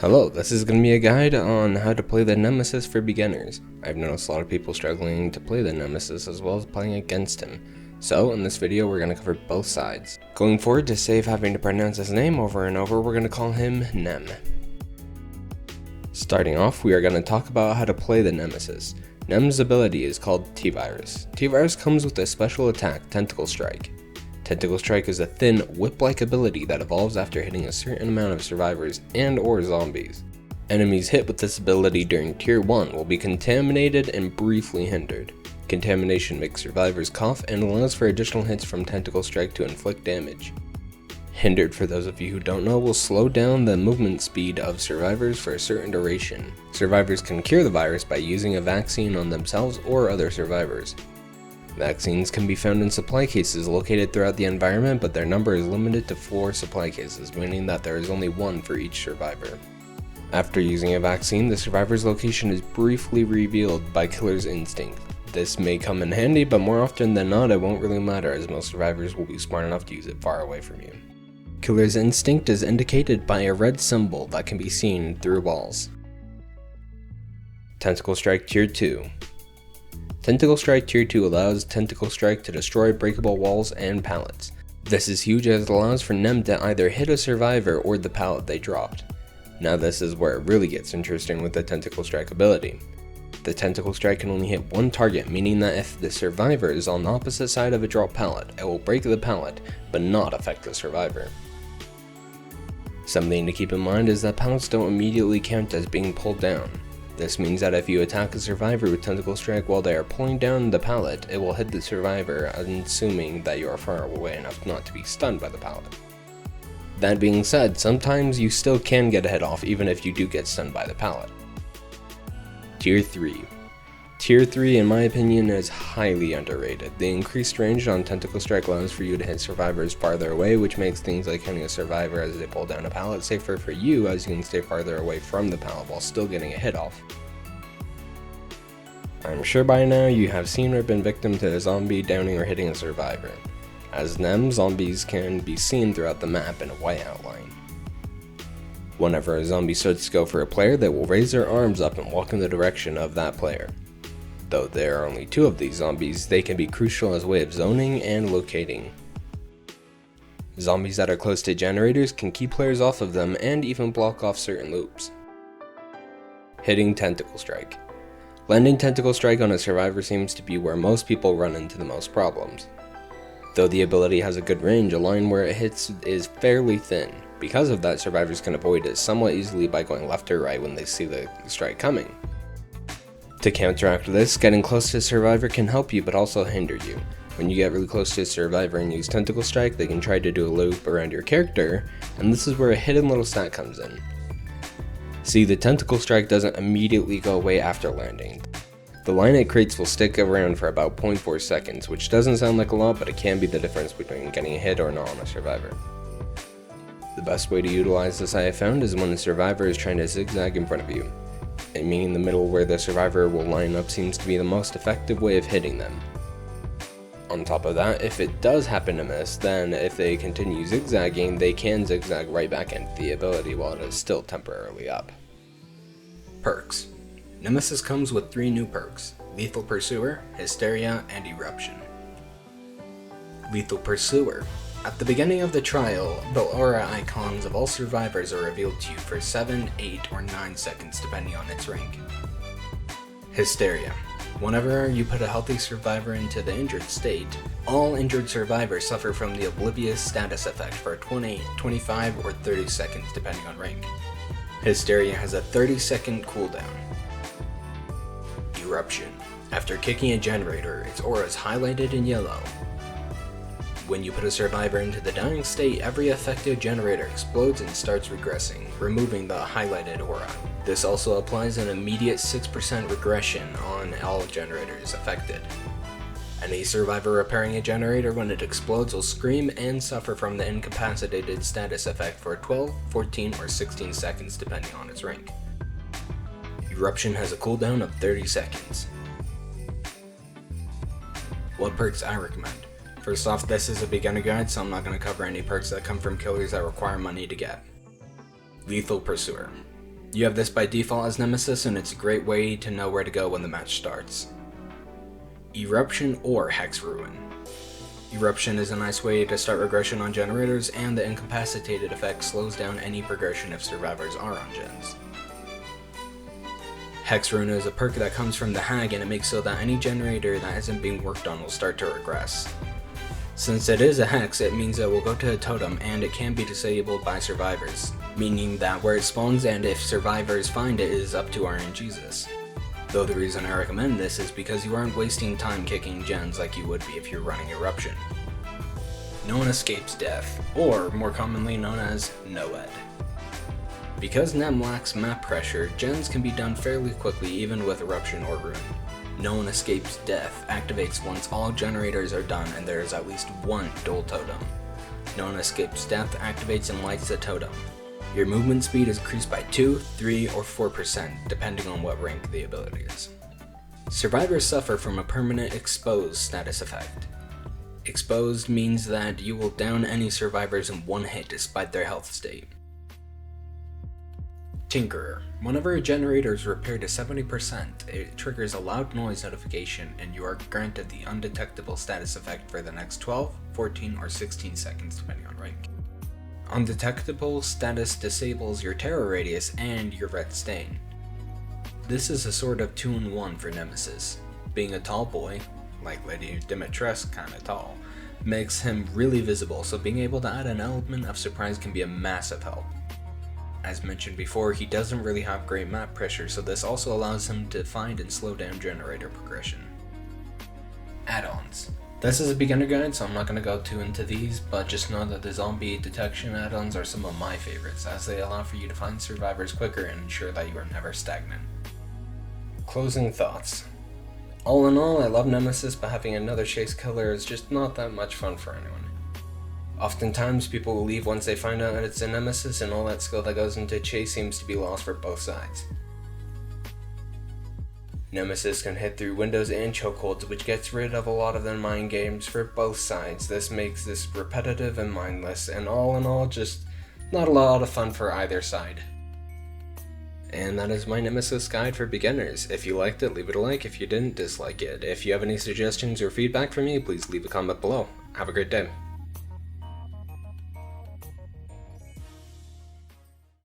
Hello, this is going to be a guide on how to play the Nemesis for beginners. I've noticed a lot of people struggling to play the Nemesis as well as playing against him. So, in this video we're going to cover both sides. Going forward, to save having to pronounce his name over and over, we're going to call him Nem. Starting off, we are going to talk about how to play the Nemesis. Nem's ability is called T-Virus. T-Virus comes with a special attack, Tentacle Strike. Tentacle Strike is a thin, whip-like ability that evolves after hitting a certain amount of survivors and or zombies. Enemies hit with this ability during Tier 1 will be contaminated and briefly hindered. Contamination makes survivors cough and allows for additional hits from Tentacle Strike to inflict damage. Hindered, for those of you who don't know, will slow down the movement speed of survivors for a certain duration. Survivors can cure the virus by using a vaccine on themselves or other survivors. Vaccines can be found in supply cases located throughout the environment, but their number is limited to 4 supply cases, meaning that there is only one for each survivor. After using a vaccine, the survivor's location is briefly revealed by Killer's Instinct. This may come in handy, but more often than not it won't really matter, as most survivors will be smart enough to use it far away from you. Killer's Instinct is indicated by a red symbol that can be seen through walls. Tentacle Strike Tier 2. Tentacle Strike Tier 2 allows Tentacle Strike to destroy breakable walls and pallets. This is huge as it allows for Nem to either hit a survivor or the pallet they dropped. Now this is where it really gets interesting with the Tentacle Strike ability. The Tentacle Strike can only hit one target, meaning that if the survivor is on the opposite side of a dropped pallet, it will break the pallet, but not affect the survivor. Something to keep in mind is that pallets don't immediately count as being pulled down. This means that if you attack a survivor with Tentacle Strike while they are pulling down the pallet, it will hit the survivor, assuming that you are far away enough not to be stunned by the pallet. That being said, sometimes you still can get a hit off even if you do get stunned by the pallet. Tier 3. Tier 3, in my opinion, is highly underrated. The increased range on Tentacle Strike allows for you to hit survivors farther away, which makes things like hitting a survivor as they pull down a pallet safer for you, as you can stay farther away from the pallet while still getting a hit off. I'm sure by now you have seen or been victim to a zombie downing or hitting a survivor. As Nem, zombies can be seen throughout the map in a white outline. Whenever a zombie starts to go for a player, they will raise their arms up and walk in the direction of that player. Though there are only 2 of these zombies, they can be crucial as a way of zoning and locating. Zombies that are close to generators can keep players off of them and even block off certain loops. Hitting Tentacle Strike. Landing Tentacle Strike on a survivor seems to be where most people run into the most problems. Though the ability has a good range, a line where it hits is fairly thin. Because of that, survivors can avoid it somewhat easily by going left or right when they see the strike coming. To counteract this, getting close to a survivor can help you but also hinder you. When you get really close to a survivor and use Tentacle Strike, they can try to do a loop around your character, and this is where a hidden little stat comes in. See, the Tentacle Strike doesn't immediately go away after landing. The line it creates will stick around for about 0.4 seconds, which doesn't sound like a lot, but it can be the difference between getting a hit or not on a survivor. The best way to utilize this I have found is when a survivor is trying to zigzag in front of you. Meaning the middle where the survivor will line up seems to be the most effective way of hitting them. On top of that, if it does happen to miss, then if they continue zigzagging, they can zigzag right back into the ability while it is still temporarily up. Perks. Nemesis comes with 3 new perks: Lethal Pursuer, Hysteria, and Eruption. Lethal Pursuer. At the beginning of the trial, the aura icons of all survivors are revealed to you for 7, 8, or 9 seconds depending on its rank. Hysteria. Whenever you put a healthy survivor into the injured state, all injured survivors suffer from the Oblivious status effect for 20, 25, or 30 seconds depending on rank. Hysteria has a 30-second cooldown. Eruption. After kicking a generator, its aura is highlighted in yellow. When you put a survivor into the dying state, every affected generator explodes and starts regressing, removing the highlighted aura. This also applies an immediate 6% regression on all generators affected. Any survivor repairing a generator when it explodes will scream and suffer from the incapacitated status effect for 12, 14, or 16 seconds depending on its rank. Eruption has a cooldown of 30 seconds. What perks I recommend? First off, this is a beginner guide, so I'm not going to cover any perks that come from killers that require money to get. Lethal Pursuer. You have this by default as Nemesis, and it's a great way to know where to go when the match starts. Eruption or Hex Ruin. Eruption is a nice way to start regression on generators, and the incapacitated effect slows down any progression if survivors are on gens. Hex Ruin is a perk that comes from the Hag, and it makes so that any generator that isn't being worked on will start to regress. Since it is a hex, it means it will go to a totem, and it can be disabled by survivors, meaning that where it spawns and if survivors find it is up to RNGesus. Though the reason I recommend this is because you aren't wasting time kicking gens like you would be if you're running Eruption. No one escapes death, or more commonly known as NOED. Because Nem lacks map pressure, gens can be done fairly quickly even with Eruption or Ruin. No one escapes death activates once all generators are done and there is at least one dual totem. No one escapes death activates and lights the totem. Your movement speed is increased by 2, 3, or 4% depending on what rank the ability is. Survivors suffer from a permanent exposed status effect. Exposed means that you will down any survivors in one hit despite their health state. Tinkerer. Whenever a generator is repaired to 70%, it triggers a loud noise notification and you are granted the undetectable status effect for the next 12, 14, or 16 seconds depending on rank. Undetectable status disables your terror radius and your red stain. This is a sort of 2-in-1 for Nemesis. Being a tall boy, like Lady Dimitrescu kinda tall, makes him really visible, so being able to add an element of surprise can be a massive help. As mentioned before, he doesn't really have great map pressure, so this also allows him to find and slow down generator progression. Add-ons. This is a beginner guide, so I'm not going to go too into these, but just know that the zombie detection add-ons are some of my favorites, as they allow for you to find survivors quicker and ensure that you are never stagnant. Closing thoughts. All in all, I love Nemesis, but having another chase killer is just not that much fun for anyone. Oftentimes, people will leave once they find out that it's a Nemesis, and all that skill that goes into chase seems to be lost for both sides. Nemesis can hit through windows and chokeholds, which gets rid of a lot of the mind games for both sides. This makes this repetitive and mindless, and all in all, just not a lot of fun for either side. And that is my Nemesis guide for beginners. If you liked it, leave it a like. If you didn't, dislike it. If you have any suggestions or feedback for me, please leave a comment below. Have a great day.